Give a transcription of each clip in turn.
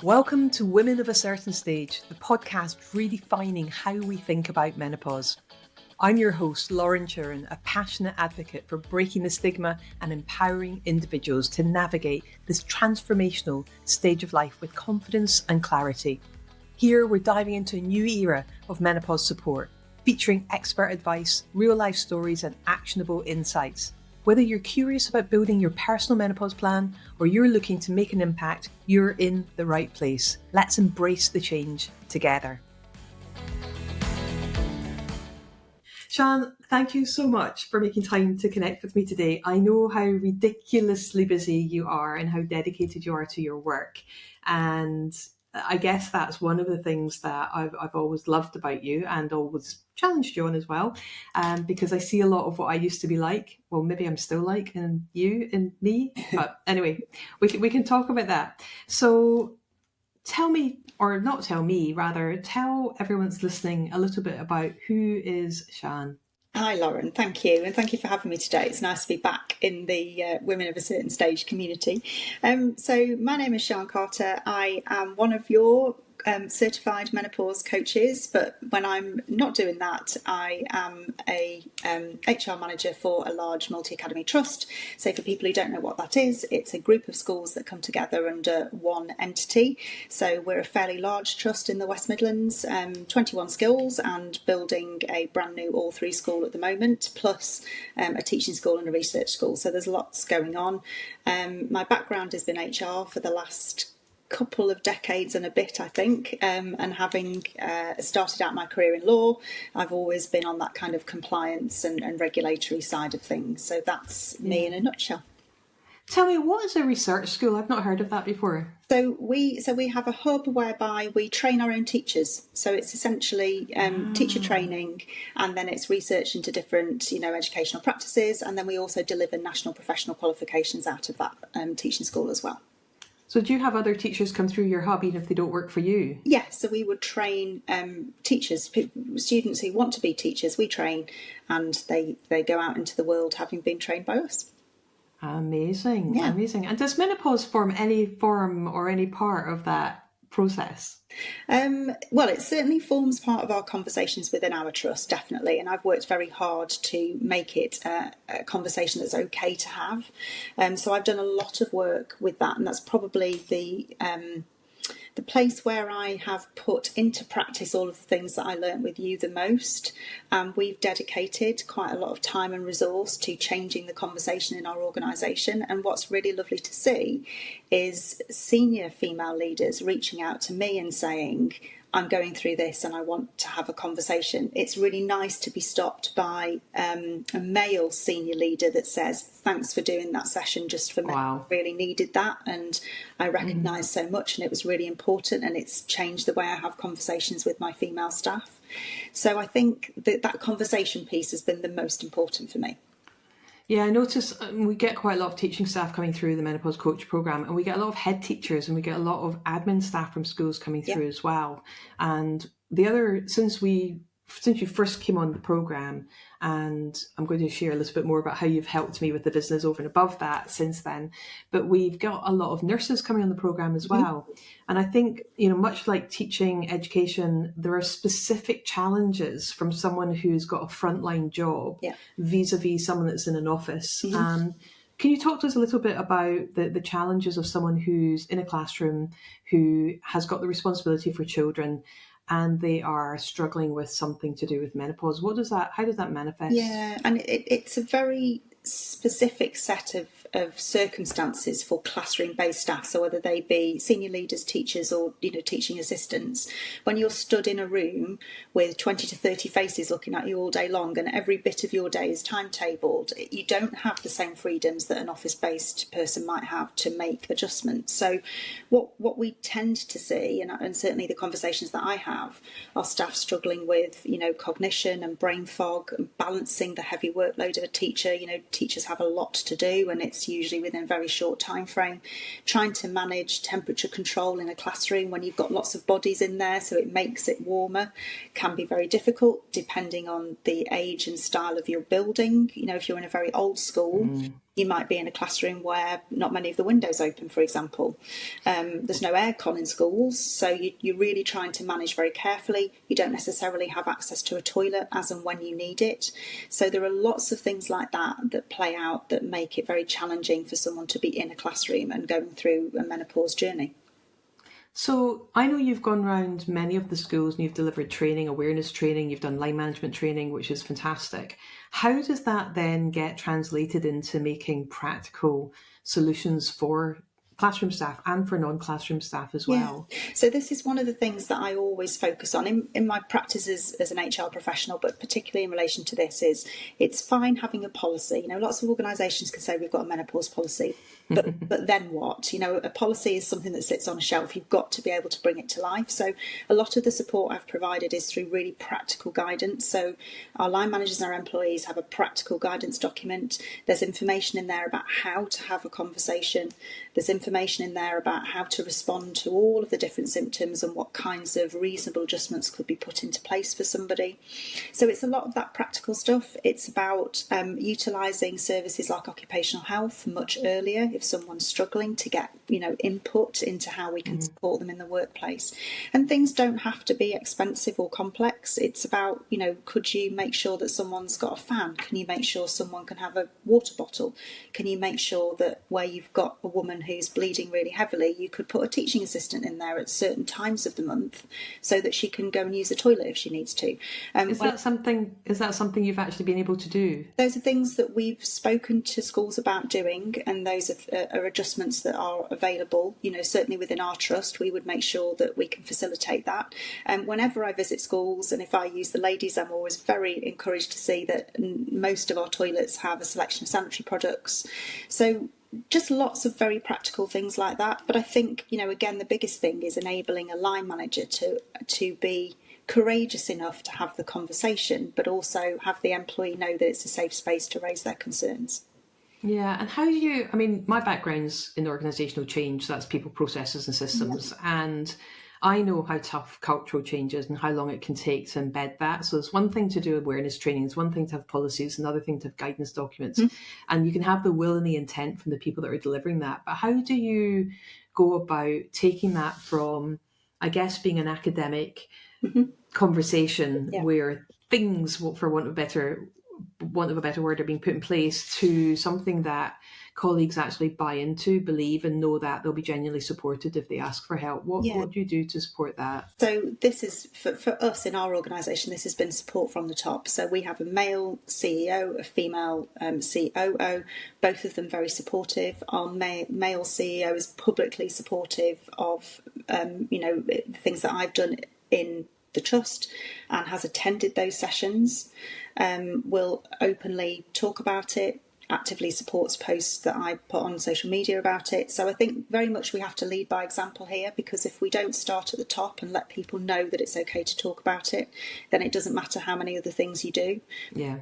Welcome to Women of a Certain Stage, the podcast redefining how we think about menopause. I'm your host, Lauren Churin, a passionate advocate for breaking the stigma and empowering individuals to navigate this transformational stage of life with confidence and clarity. Here, we're diving into a new era of menopause support, featuring expert advice, real-life stories, and actionable insights. Whether you're curious about building your personal menopause plan or you're looking to make an impact, you're in the right place. Let's embrace the change together. Sian, thank you so much for making time to connect with me today. I know how ridiculously busy you are and how dedicated you are to your work. And I guess that's one of the things that I've always loved about you and always challenged you on as well, because I see a lot of what I used to be like. Well, maybe I'm still like in you and me, but anyway, we can talk about that. So tell me, or not tell me, rather tell everyone's listening a little bit about who is Sian. Hi Lauren, thank you, and thank you for having me today. It's nice to be back in the Women of a Certain Stage community. So my name is Sian Carter. I am one of your certified menopause coaches, but when I'm not doing that, I am a HR manager for a large multi-academy trust. So for people who don't know what that is, it's a group of schools that come together under one entity. So we're a fairly large trust in the West Midlands, 21 schools, and building a brand new all three school at the moment, plus a teaching school and a research school. So there's lots going on. My background has been HR for the last couple of decades and a bit, I think, and having started out my career in law, I've always been on that kind of compliance and regulatory side of things. So that's me in a nutshell. Tell me, what is a research school? I've not heard of that before. So we have a hub whereby we train our own teachers. So it's essentially teacher training, and then it's research into different, educational practices, and then we also deliver national professional qualifications out of that teaching school as well. So do you have other teachers come through your hub even if they don't work for you? Yes, so we would train teachers, students who want to be teachers, we train, and they go out into the world having been trained by us. Amazing, yeah. Amazing. And does menopause form any part of that process? Well, it certainly forms part of our conversations within our trust, definitely. And I've worked very hard to make it a conversation that's okay to have. So I've done a lot of work with that. And that's probably the place where I have put into practice all of the things that I learnt with you the most. We've dedicated quite a lot of time and resource to changing the conversation in our organisation. And what's really lovely to see is senior female leaders reaching out to me and saying, I'm going through this and I want to have a conversation. It's really nice to be stopped by a male senior leader that says, thanks for doing that session just for me. Wow. I really needed that, and I recognise so much, and it was really important, and it's changed the way I have conversations with my female staff. So I think that conversation piece has been the most important for me. Yeah, I notice we get quite a lot of teaching staff coming through the Menopause Coach programme, and we get a lot of head teachers and we get a lot of admin staff from schools coming through as well. And since you first came on the programme, and I'm going to share a little bit more about how you've helped me with the business over and above that since then, but we've got a lot of nurses coming on the programme as well. And I think, much like teaching education, there are specific challenges from someone who's got a frontline job vis-a-vis someone that's in an office. Can you talk to us a little bit about the challenges of someone who's in a classroom, who has got the responsibility for children, and they are struggling with something to do with menopause? How does that manifest? Yeah, and it's a very specific set of circumstances for classroom-based staff. So whether they be senior leaders, teachers, or teaching assistants, when you're stood in a room with 20 to 30 faces looking at you all day long, and every bit of your day is timetabled, you don't have the same freedoms that an office-based person might have to make adjustments. So what we tend to see, and certainly the conversations that I have, are staff struggling with cognition and brain fog, and balancing the heavy workload of a teacher. Teachers have a lot to do, and it's usually within a very short time frame. Trying to manage temperature control in a classroom when you've got lots of bodies in there so it makes it warmer can be very difficult, depending on the age and style of your building. If you're in a very old school, You might be in a classroom where not many of the windows open, for example. There's no aircon in schools, so you're really trying to manage very carefully. You don't necessarily have access to a toilet as and when you need it. So there are lots of things like that play out that make it very challenging for someone to be in a classroom and going through a menopause journey. So I know you've gone around many of the schools and you've delivered training, awareness training, you've done line management training, which is fantastic. How does that then get translated into making practical solutions for classroom staff and for non-classroom staff as well? Yeah. So this is one of the things that I always focus on in my practice as an HR professional, but particularly in relation to this, is it's fine having a policy. Lots of organisations can say we've got a menopause policy, but then what? A policy is something that sits on a shelf. You've got to be able to bring it to life. So a lot of the support I've provided is through really practical guidance. So our line managers and our employees have a practical guidance document. There's information in there about how to have a conversation. There's information in there about how to respond to all of the different symptoms and what kinds of reasonable adjustments could be put into place for somebody. So it's a lot of that practical stuff. It's about utilising services like occupational health much earlier if someone's struggling, to get input into how we can support them in the workplace. And things don't have to be expensive or complex. It's about, could you make sure that someone's got a fan? Can you make sure someone can have a water bottle? Can you make sure that where you've got a woman who's bleeding really heavily, you could put a teaching assistant in there at certain times of the month so that she can go and use the toilet if she needs to. Is that something you've actually been able to do? Those are things that we've spoken to schools about doing, and those are adjustments that are available. Certainly within our trust, we would make sure that we can facilitate that. Whenever I visit schools, and if I use the ladies, I'm always very encouraged to see that most of our toilets have a selection of sanitary products. So just lots of very practical things like that. But I think, again, the biggest thing is enabling a line manager to be courageous enough to have the conversation, but also have the employee know that it's a safe space to raise their concerns. Yeah, and how do you, my background's in organisational change, so that's people, processes and systems, and I know how tough cultural change is and how long it can take to embed that. So it's one thing to do awareness training, it's one thing to have policies, another thing to have guidance documents, and you can have the will and the intent from the people that are delivering that. But how do you go about taking that from, I guess, being an academic conversation where things, for want of a better word, are being put in place, to something that colleagues actually buy into, believe, and know that they'll be genuinely supported if they ask for help? What do you do to support that? So this is, for us in our organisation, this has been support from the top. So we have a male CEO, a female COO, both of them very supportive. Our male CEO is publicly supportive of things that I've done in the trust and has attended those sessions, will openly talk about it, actively supports posts that I put on social media about it. So I think very much we have to lead by example here, because if we don't start at the top and let people know that it's okay to talk about it, then it doesn't matter how many other things you do.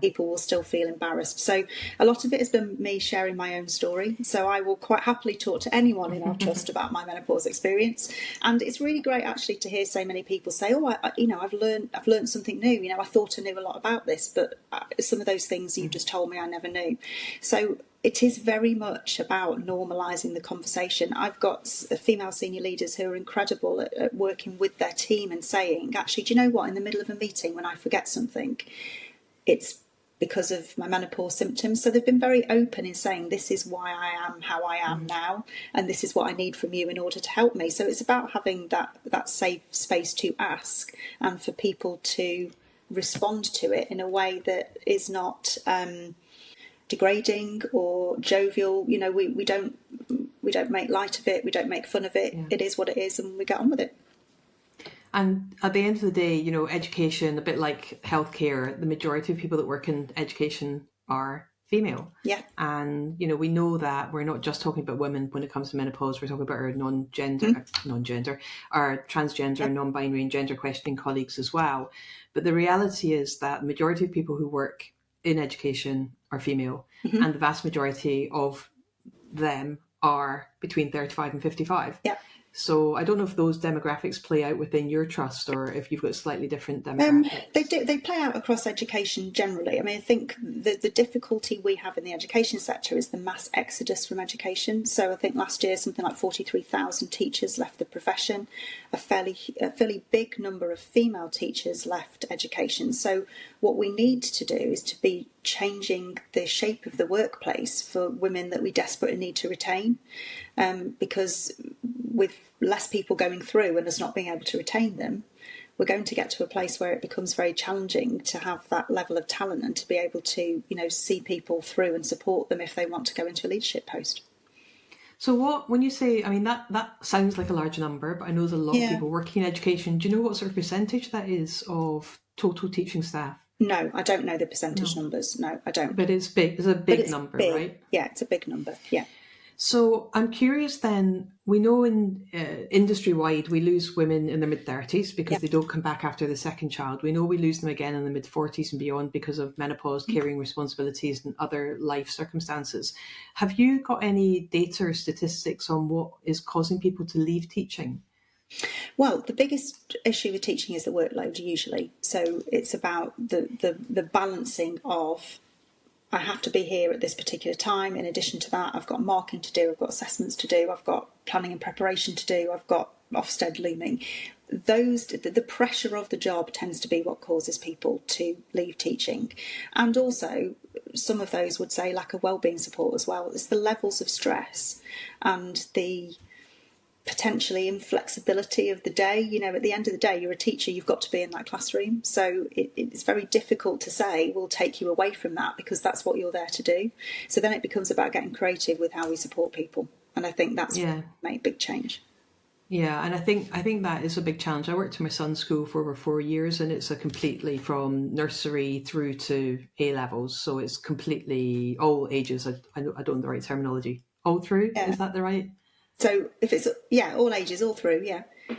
People will still feel embarrassed. So a lot of it has been me sharing my own story. So I will quite happily talk to anyone in our trust about my menopause experience. And it's really great actually to hear so many people say, I've learned something new. I thought I knew a lot about this, but some of those things you just told me I never knew. So it is very much about normalising the conversation. I've got female senior leaders who are incredible at working with their team and saying, actually, do you know what, in the middle of a meeting when I forget something, it's because of my menopause symptoms. So they've been very open in saying, this is why I am how I am now, and this is what I need from you in order to help me. So it's about having that safe space to ask and for people to respond to it in a way that is not degrading or jovial. We don't make light of it, we don't make fun of it. It is what it is, and we get on with it. And at the end of the day, education, a bit like healthcare, the majority of people that work in education are female. Yeah. And, we know that we're not just talking about women when it comes to menopause, we're talking about our non-gender, our transgender, non-binary and gender questioning colleagues as well. But the reality is that the majority of people who work in education are female, and the vast majority of them are between 35 and 55. Yeah. So I don't know if those demographics play out within your trust or if you've got slightly different demographics. They do. They play out across education generally. I mean, I think the difficulty we have in the education sector is the mass exodus from education. So I think last year something like 43,000 teachers left the profession. A fairly big number of female teachers left education. So what we need to do is to be changing the shape of the workplace for women that we desperately need to retain, because with less people going through and us not being able to retain them, we're going to get to a place where it becomes very challenging to have that level of talent and to be able to, see people through and support them if they want to go into a leadership post. So when you say, I mean, that sounds like a large number, but I know there's a lot of people working in education. Do you know what sort of percentage that is of total teaching staff? No, I don't know the percentage numbers. No, I don't. But it's big. It's a big number, big. Right? Yeah, it's a big number. Yeah. So I'm curious then, we know in industry-wide we lose women in their mid-30s because they don't come back after the second child. We know we lose them again in the mid-40s and beyond because of menopause, caring responsibilities and other life circumstances. Have you got any data or statistics on what is causing people to leave teaching? Well, the biggest issue with teaching is the workload usually. So it's about the balancing of, I have to be here at this particular time. In addition to that, I've got marking to do, I've got assessments to do, I've got planning and preparation to do, I've got Ofsted looming. The pressure of the job tends to be what causes people to leave teaching. And also, some of those would say lack of wellbeing support as well. It's the levels of stress and the potentially inflexibility of the day. At the end of the day, you're a teacher, you've got to be in that classroom. So it's very difficult to say we'll take you away from that because that's what you're there to do. So then it becomes about getting creative with how we support people. And I think that's made a big change. Yeah, and I think that is a big challenge. I worked in my son's school for over 4 years, and it's a completely from nursery through to A levels. So it's completely all ages. I don't know the right terminology. All through, is that the right? So if it's, all ages, all through,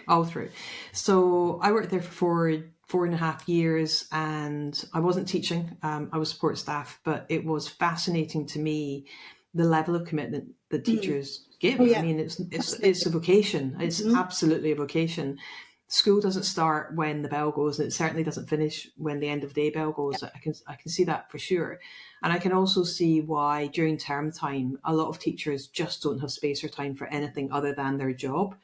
all through. So I worked there for 4.5 years, and I wasn't teaching. I was support staff, but it was fascinating to me the level of commitment that teachers give. I mean, it's a vocation. It's absolutely a vocation. School doesn't start when the bell goes, and it certainly doesn't finish when the end of day bell goes. I can see that for sure. And I can also see why during term time, a lot of teachers just don't have space or time for anything other than their job.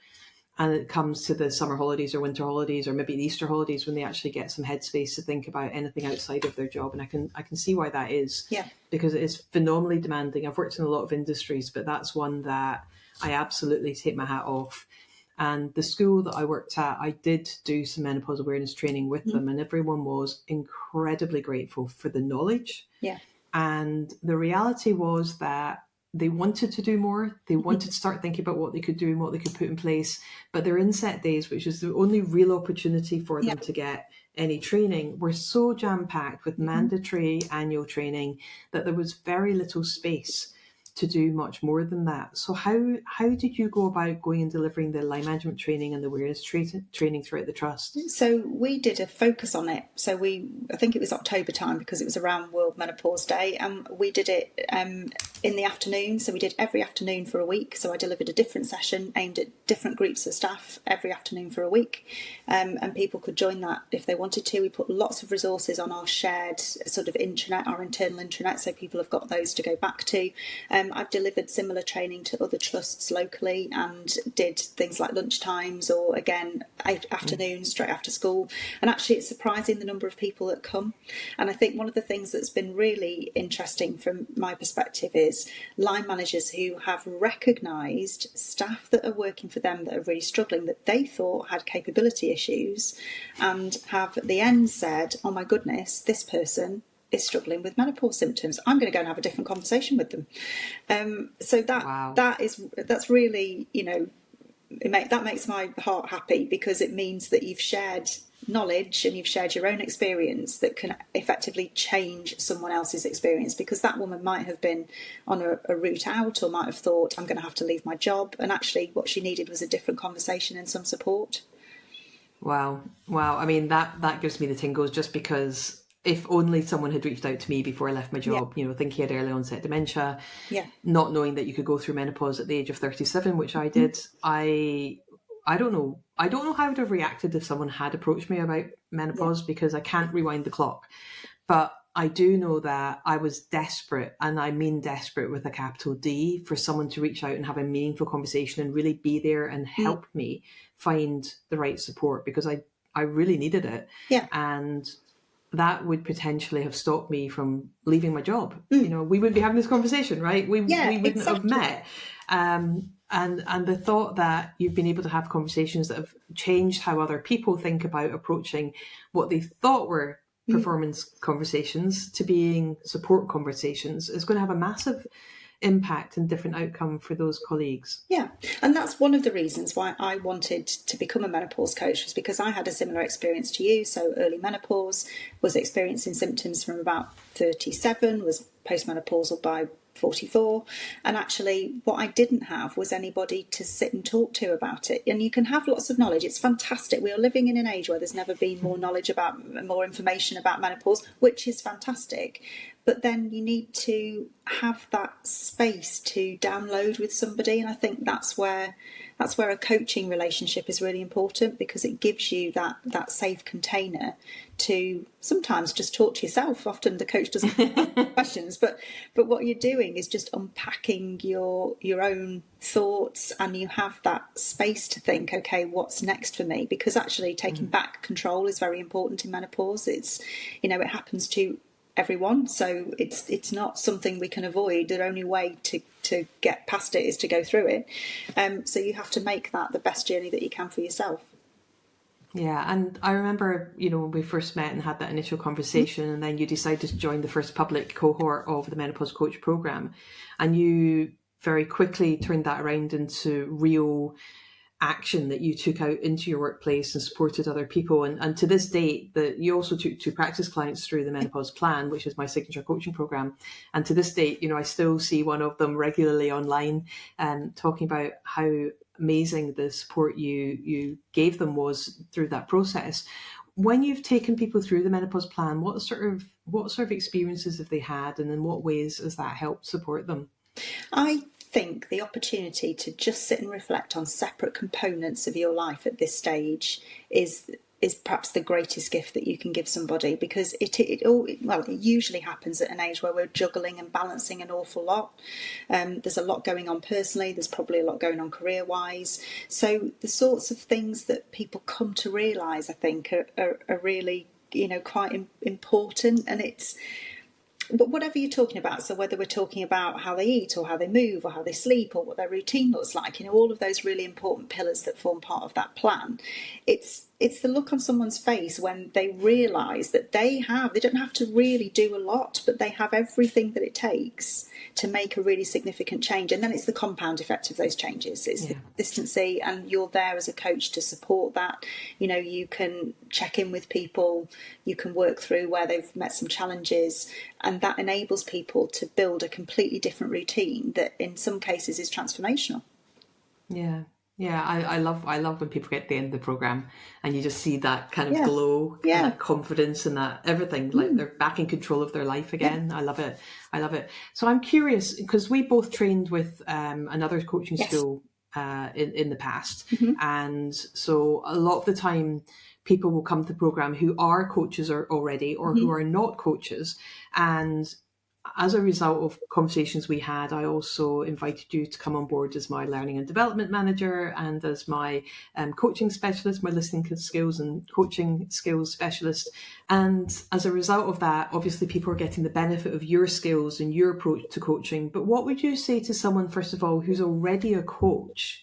And it comes to the summer holidays or winter holidays or maybe the Easter holidays when they actually get some headspace to think about anything outside of their job. And I can see why that is. Yeah. Because it is phenomenally demanding. I've worked in a lot of industries, but that's one that I absolutely take my hat off. And the school that I worked at, I did do some menopause awareness training with them, and everyone was incredibly grateful for the knowledge. Yeah. And the reality was that they wanted to do more. They wanted to start thinking about what they could do and what they could put in place. But their inset days, which is the only real opportunity for them to get any training, were so jam-packed with mandatory annual training that there was very little space to do much more than that. So how did you go about going and delivering the line management training and the awareness training throughout the trust? So we did a focus on it. So I think it was October time because it was around World Menopause Day, and we did it in the afternoon. So we did every afternoon for a week. So I delivered a different session aimed at different groups of staff every afternoon for a week, and people could join that if they wanted to. We put lots of resources on our shared sort of intranet, our internal intranet, so people have got those to go back to. I've delivered similar training to other trusts locally and did things like lunch times or, again, afternoons straight after school. And actually, it's surprising the number of people that come. And I think one of the things that's been really interesting from my perspective is line managers who have recognised staff that are working for them that are really struggling, that they thought had capability issues, and have at the end said, oh my goodness, this person is struggling with menopause symptoms. I'm going to go and have a different conversation with them. So that's really, that makes my heart happy, because it means that you've shared knowledge and you've shared your own experience that can effectively change someone else's experience, because that woman might have been on a route out or might have thought, I'm going to have to leave my job, and actually what she needed was a different conversation and some support. Wow. I mean, that gives me the tingles, just because if only someone had reached out to me before I left my job, thinking he had early onset dementia, not knowing that you could go through menopause at the age of 37, which I did. I don't know. I don't know how I would have reacted if someone had approached me about menopause, because I can't rewind the clock. But I do know that I was desperate, and I mean desperate with a capital D, for someone to reach out and have a meaningful conversation and really be there and help me find the right support, because I really needed it. Yeah. And that would potentially have stopped me from leaving my job. We wouldn't be having this conversation, right? We wouldn't have met. And the thought that you've been able to have conversations that have changed how other people think about approaching what they thought were performance conversations to being support conversations is going to have a massive impact and different outcome for those colleagues. Yeah, and that's one of the reasons why I wanted to become a menopause coach, was because I had a similar experience to you. So early menopause, was experiencing symptoms from about 37, was postmenopausal by 44, and actually what I didn't have was anybody to sit and talk to about it. And you can have lots of knowledge, it's fantastic. We are living in an age where there's never been more knowledge about, more information about menopause, which is fantastic. But then you need to have that space to download with somebody, and I think that's where a coaching relationship is really important, because it gives you that safe container to sometimes just talk to yourself. Often the coach doesn't ask questions, but what you're doing is just unpacking your own thoughts, and you have that space to think, okay, what's next for me? Because actually taking back control is very important in menopause. It's, it happens to everyone, so it's not something we can avoid. The only way to get past it is to go through it. So you have to make that the best journey that you can for yourself. Yeah, and I remember, when we first met and had that initial conversation, and then you decided to join the first public cohort of the Menopause Coach programme, and you very quickly turned that around into real action that you took out into your workplace and supported other people. And to this date, that you also took 2 practice clients through the Menopause Plan, which is my signature coaching program. And to this date, I still see one of them regularly online and talking about how amazing the support you gave them was through that process. When you've taken people through the Menopause Plan, what sort of experiences have they had, and in what ways has that helped support them? I think the opportunity to just sit and reflect on separate components of your life at this stage is perhaps the greatest gift that you can give somebody, because it usually happens at an age where we're juggling and balancing an awful lot. There's a lot going on personally, there's probably a lot going on career-wise. So the sorts of things that people come to realise, I think, are really, quite important. And but whatever you're talking about, so whether we're talking about how they eat or how they move or how they sleep or what their routine looks like, all of those really important pillars that form part of that plan, it's the look on someone's face when they realise that they don't have to really do a lot, but they have everything that it takes to make a really significant change. And then it's the compound effect of those changes. It's the consistency, and you're there as a coach to support that. You can check in with people, you can work through where they've met some challenges, and that enables people to build a completely different routine that in some cases is transformational. Yeah, I love when people get to the end of the program and you just see that kind of glow, and that confidence, and that everything, like they're back in control of their life again. I love it. So I'm curious, because we both trained with another coaching school in the past, and so a lot of the time people will come to the program who are coaches already, or who are not coaches, and as a result of conversations we had, I also invited you to come on board as my learning and development manager, and as my coaching specialist, my listening skills and coaching skills specialist. And as a result of that, obviously people are getting the benefit of your skills and your approach to coaching. But what would you say to someone, first of all, who's already a coach?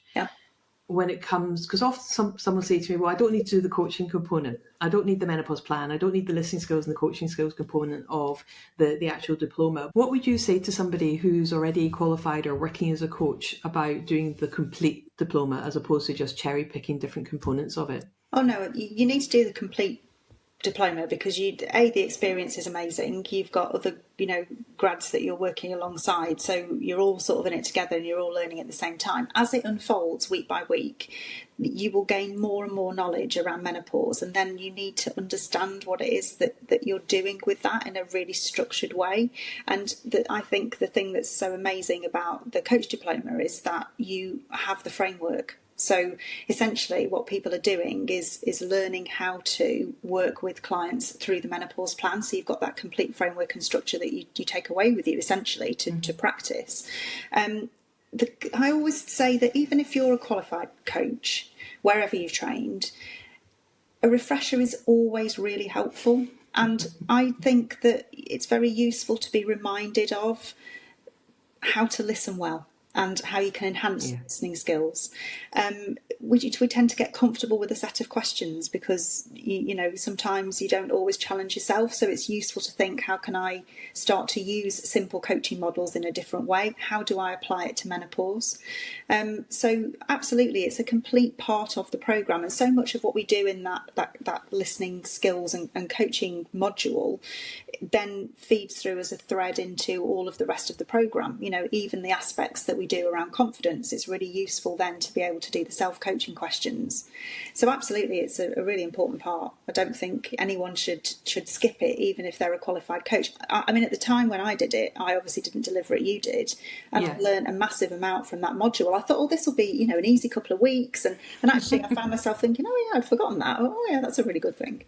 When it comes, because often someone say to me, well, I don't need to do the coaching component. I don't need the menopause plan. I don't need the listening skills and the coaching skills component of the actual diploma. What would you say to somebody who's already qualified or working as a coach about doing the complete diploma, as opposed to just cherry picking different components of it? Oh no, you need to do the complete diploma, because the experience is amazing. You've got other, grads that you're working alongside, so you're all sort of in it together and you're all learning at the same time. As it unfolds week by week, you will gain more and more knowledge around menopause, and then you need to understand what it is that you're doing with that in a really structured way. And I think the thing that's so amazing about the coach diploma is that you have the framework. So essentially what people are doing is learning how to work with clients through the menopause plan. So you've got that complete framework and structure that you take away with you essentially to practice. I always say that even if you're a qualified coach, wherever you've trained, a refresher is always really helpful. And I think that it's very useful to be reminded of how to listen well and how you can enhance listening skills. We tend to get comfortable with a set of questions because, sometimes you don't always challenge yourself. So it's useful to think, how can I start to use simple coaching models in a different way? How do I apply it to menopause? So absolutely, it's a complete part of the programme. And so much of what we do in that listening skills and coaching module then feeds through as a thread into all of the rest of the programme. Even the aspects that we do around confidence, it's really useful then to be able to do the self-coaching questions. So absolutely, it's a really important part. I don't think anyone should skip it, even if they're a qualified coach. I mean, at the time when I did it, I obviously didn't deliver it, you did, and I learned a massive amount from that module. I thought, this will be, an easy couple of weeks, and actually I found myself thinking, I'd forgotten that. That's a really good thing.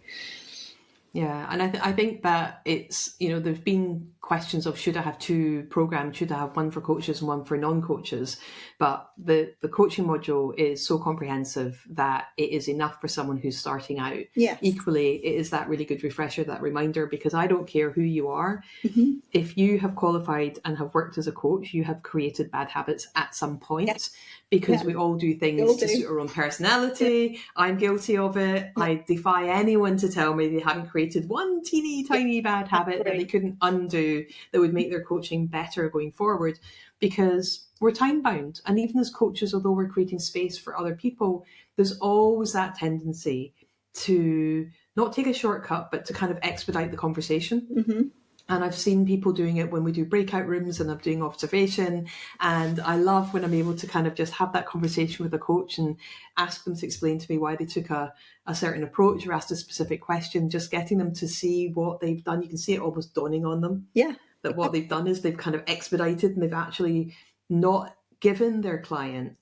Yeah, and I think that it's, there's been questions of, should I have two programs? Should I have one for coaches and one for non-coaches? But the coaching module is so comprehensive that it is enough for someone who's starting out. Yes. Equally, it is that really good refresher, that reminder, because I don't care who you are. Mm-hmm. If you have qualified and have worked as a coach, you have created bad habits at some point, because we all do things to suit our own personality. Yeah. I'm guilty of it. Yeah. I defy anyone to tell me they haven't created one teeny tiny bad habit that they couldn't undo that would make their coaching better going forward, because we're time bound. And even as coaches, although we're creating space for other people, there's always that tendency to not take a shortcut, but to kind of expedite the conversation. Mm-hmm. And I've seen people doing it when we do breakout rooms and I'm doing observation. And I love when I'm able to kind of just have that conversation with a coach and ask them to explain to me why they took a certain approach or asked a specific question, just getting them to see what they've done. You can see it almost dawning on them. Yeah. That what they've done is they've kind of expedited and they've actually not given their client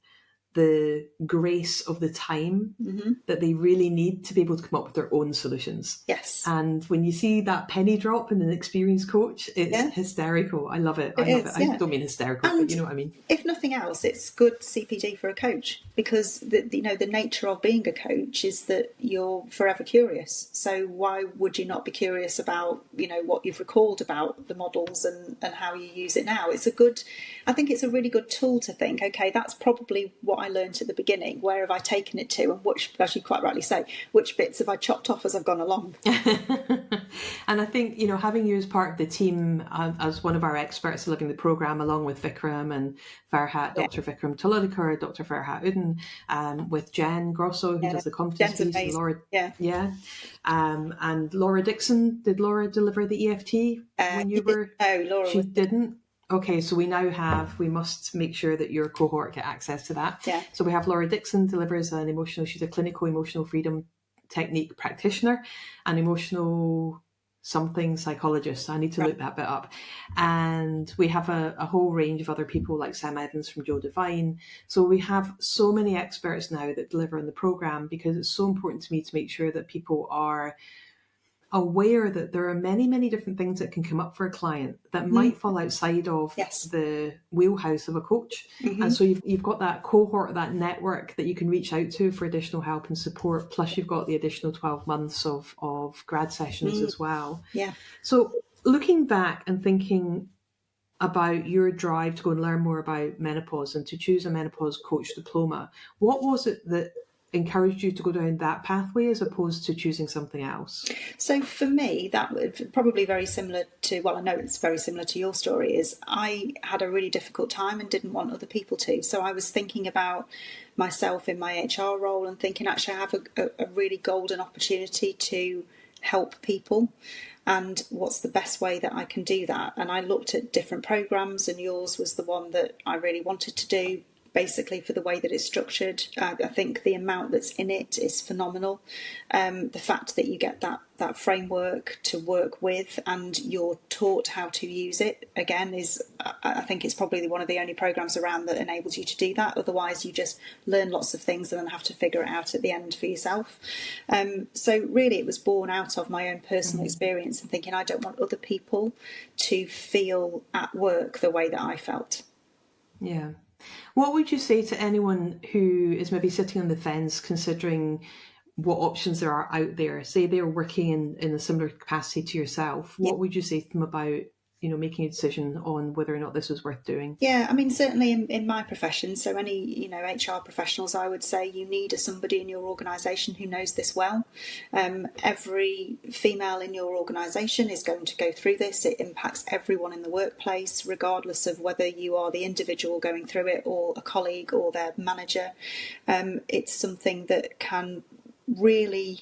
the grace of the time that they really need to be able to come up with their own solutions. Yes. And when you see that penny drop in an experienced coach, it's hysterical. I love it. I love it. I don't mean hysterical, but you know what I mean. If nothing else, it's good CPD for a coach, because the nature of being a coach is that you're forever curious. So why would you not be curious about, what you've recalled about the models and how you use it now? I think it's a really good tool to think, okay, that's probably what I learned at the beginning. Where have I taken it to? And which, as you quite rightly say, which bits have I chopped off as I've gone along? And I think, having you as part of the team, as one of our experts delivering the programme, along with Vikram and Farhat, Dr. Vikram Talodikar, Dr. Farhat Udin, with Jen Grosso, who does the competence piece, and Laura, and Laura Dixon. Did Laura deliver the EFT when you were? No, Laura. She didn't. Okay, so we must make sure that your cohort get access to that. Yeah. So we have Laura Dixon delivers she's a clinical emotional freedom technique practitioner and emotional something psychologist. I need to look that bit up. And we have a whole range of other people like Sam Evans from Joe Devine. So we have so many experts now that deliver in the programme, because it's so important to me to make sure that people are aware that there are many, many different things that can come up for a client that might fall outside of the wheelhouse of a coach. And so you've got that cohort, that network that you can reach out to for additional help and support. Plus you've got the additional 12 months of grad sessions as well. Yeah. So looking back and thinking about your drive to go and learn more about menopause and to choose a menopause coach diploma, what was it that encouraged you to go down that pathway as opposed to choosing something else? So for me, that was probably very similar to, well, I know it's very similar to your story, is I had a really difficult time and didn't want other people to. So I was thinking about myself in my HR role and thinking, actually, I have a really golden opportunity to help people, and what's the best way that I can do that. And I looked at different programs, and yours was the one that I really wanted to do, basically for the way that it's structured. I think the amount that's in it is phenomenal. The fact that you get that framework to work with and you're taught how to use it, again, is, I think it's probably one of the only programs around that enables you to do that. Otherwise you just learn lots of things and then have to figure it out at the end for yourself. So really it was born out of my own personal experience and thinking, I don't want other people to feel at work the way that I felt. Yeah. What would you say to anyone who is maybe sitting on the fence considering what options there are out there? Say they're working in a similar capacity to yourself. What would you say to them about, making a decision on whether or not this is worth doing? Yeah, I mean, certainly in my profession, so any, HR professionals, I would say you need somebody in your organisation who knows this well. Every female in your organisation is going to go through this. It impacts everyone in the workplace, regardless of whether you are the individual going through it or a colleague or their manager. It's something that can really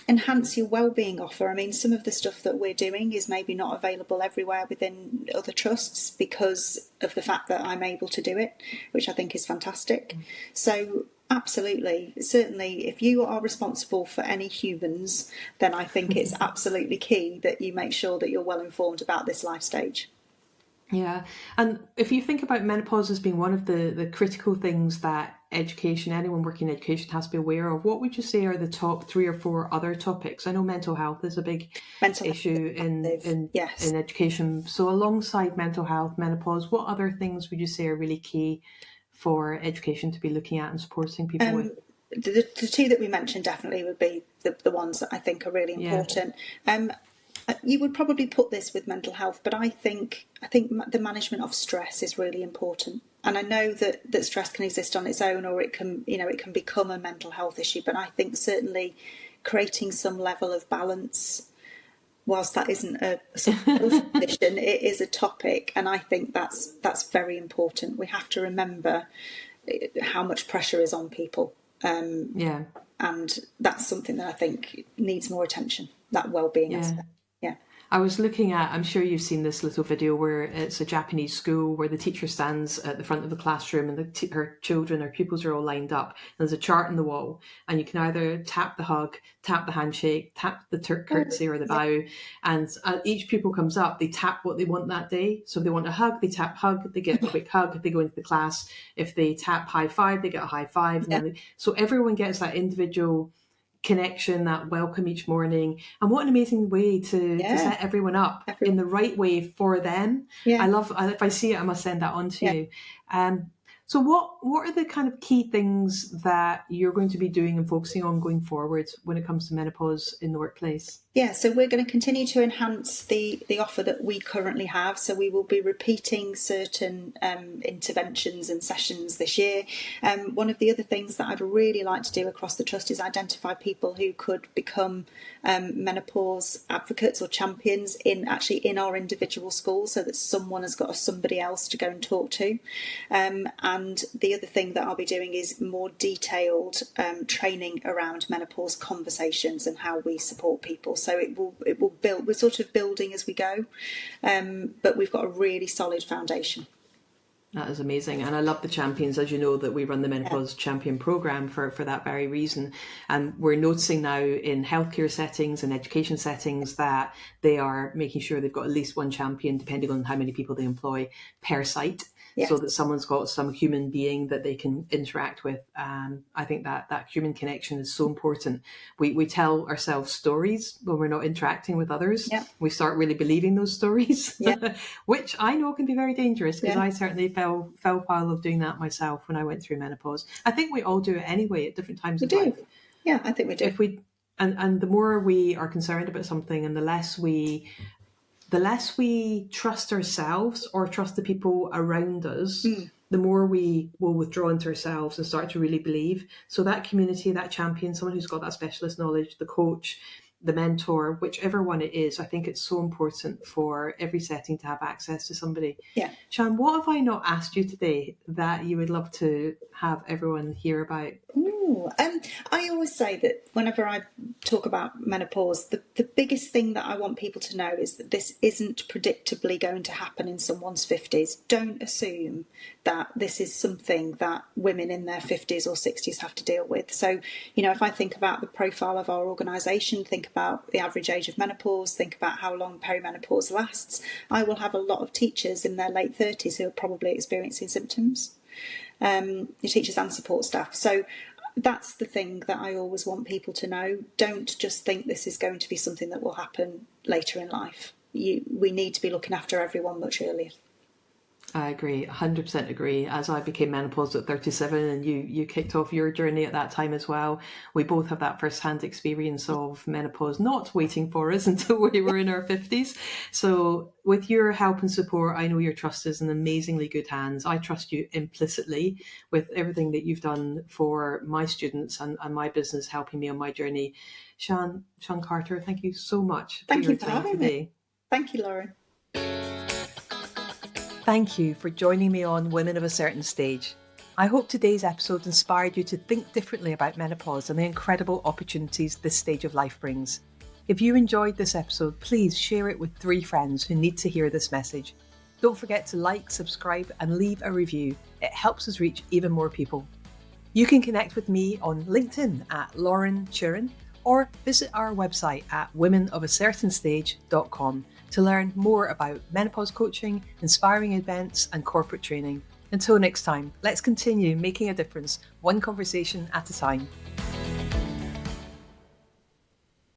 enhance your wellbeing offer. I mean, some of the stuff that we're doing is maybe not available everywhere within other trusts because of the fact that I'm able to do it, which I think is fantastic. So absolutely, certainly, if you are responsible for any humans, then I think it's absolutely key that you make sure that you're well informed about this life stage. Yeah, and if you think about menopause as being one of the critical things that anyone working in education has to be aware of, what would you say are the top 3 or 4 other topics? I know mental health is a big issue in education. So alongside mental health, menopause, what other things would you say are really key for education to be looking at and supporting people with? The 2 that we mentioned definitely would be the ones that I think are really important. You would probably put this with mental health, but I think the management of stress is really important. And I know that stress can exist on its own, or it can become a mental health issue. But I think certainly creating some level of balance, whilst that isn't a condition, it is a topic, and I think that's very important. We have to remember how much pressure is on people. And that's something that I think needs more attention. That well-being aspect. I was looking at, I'm sure you've seen this little video where it's a Japanese school where the teacher stands at the front of the classroom and her pupils are all lined up. And there's a chart on the wall, and you can either tap the hug, tap the handshake, tap the curtsy or the bow. And each pupil comes up, they tap what they want that day. So if they want a hug, they tap hug, they get a quick hug, they go into the class. If they tap high five, they get a high five. So everyone gets that individual connection, that welcome each morning. And what an amazing way to set everyone up in the right way for them. I love, if I see it, I must send that on to you. So what are the kind of key things that you're going to be doing and focusing on going forward when it comes to menopause in the workplace? Yeah, so we're going to continue to enhance the offer that we currently have. So we will be repeating certain interventions and sessions this year. One of the other things that I'd really like to do across the trust is identify people who could become menopause advocates or champions in our individual schools, so that someone has got somebody else to go and talk to. And the other thing that I'll be doing is more detailed training around menopause conversations and how we support people. So it will build. We're sort of building as we go, but we've got a really solid foundation. That is amazing. And I love the champions, as you know, that we run the Menopause Champion programme for that very reason. And we're noticing now in healthcare settings and education settings that they are making sure they've got at least one champion, depending on how many people they employ per site. So that someone's got some human being that they can interact with. I think that human connection is so important. We tell ourselves stories when we're not interacting with others. We start really believing those stories, which I know can be very dangerous, because I certainly fell foul of doing that myself when I went through menopause. I think we all do it anyway at different times of life. Yeah, I think we do. And the more we are concerned about something, and the less we trust ourselves or trust the people around us, the more we will withdraw into ourselves and start to really believe. So that community, that champion, someone who's got that specialist knowledge, the coach, the mentor, whichever one it is. I think it's so important for every setting to have access to somebody. Yeah. Sian, what have I not asked you today that you would love to have everyone hear about? I always say that whenever I talk about menopause, the biggest thing that I want people to know is that this isn't predictably going to happen in someone's 50s. Don't assume that this is something that women in their 50s or 60s have to deal with. So, if I think about the profile of our organisation, think about the average age of menopause, think about how long perimenopause lasts, I will have a lot of teachers in their late 30s who are probably experiencing symptoms. Teachers and support staff. So that's the thing that I always want people to know. Don't just think this is going to be something that will happen later in life. We need to be looking after everyone much earlier. I agree, 100% agree. As I became menopausal at 37 and you kicked off your journey at that time as well, we both have that first-hand experience of menopause not waiting for us until we were in our 50s. So with your help and support, I know your trust is in amazingly good hands. I trust you implicitly with everything that you've done for my students and my business, helping me on my journey. Sian Carter, thank you so much for your time today. Thank you, Lauren. Thank you for joining me on Women of a Certain Stage. I hope today's episode inspired you to think differently about menopause and the incredible opportunities this stage of life brings. If you enjoyed this episode, please share it with 3 friends who need to hear this message. Don't forget to like, subscribe and leave a review. It helps us reach even more people. You can connect with me on LinkedIn at Lauren Turin or visit our website at womenofacertainstage.com to learn more about menopause coaching, inspiring events and corporate training. Until next time, let's continue making a difference, one conversation at a time.